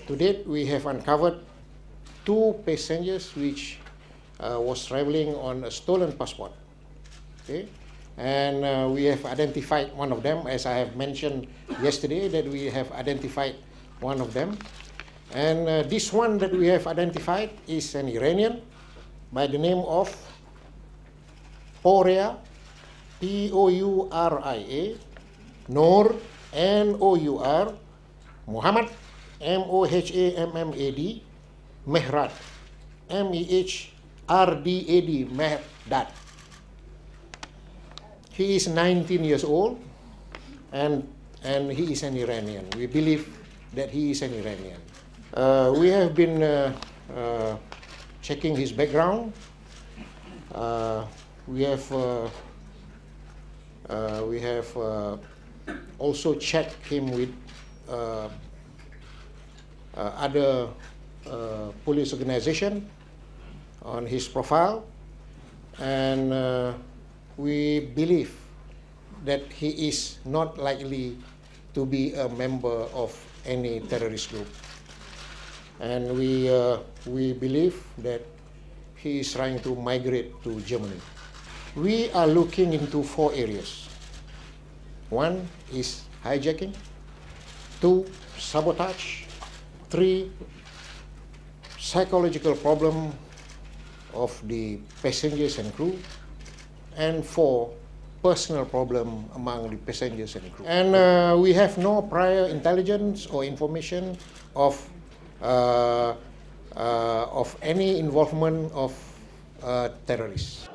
To date, we have uncovered 2 passengers which was traveling on a stolen passport. Okay? And we have identified one of them, as I have mentioned yesterday, that we have identified one of them. And this one that we have identified is an Iranian by the name of Pouria, P-O-U-R-I-A, Noor, N-O-U-R, Muhammad, M-O-H-A-M-M-A-D, Mehrad, M-E-H-R-D-A-D, Mehdad. He is 19 years old, and he is an Iranian. We believe that he is an Iranian. We have been checking his background. We have also checked him with other police organization on his profile, and we believe that he is not likely to be a member of any terrorist group. And we believe that he is trying to migrate to Germany. We are looking into 4 areas. 1 is hijacking, 2, sabotage, 3, psychological problem of the passengers and crew, and 4, personal problem among the passengers and crew. And we have no prior intelligence or information of any involvement of terrorists.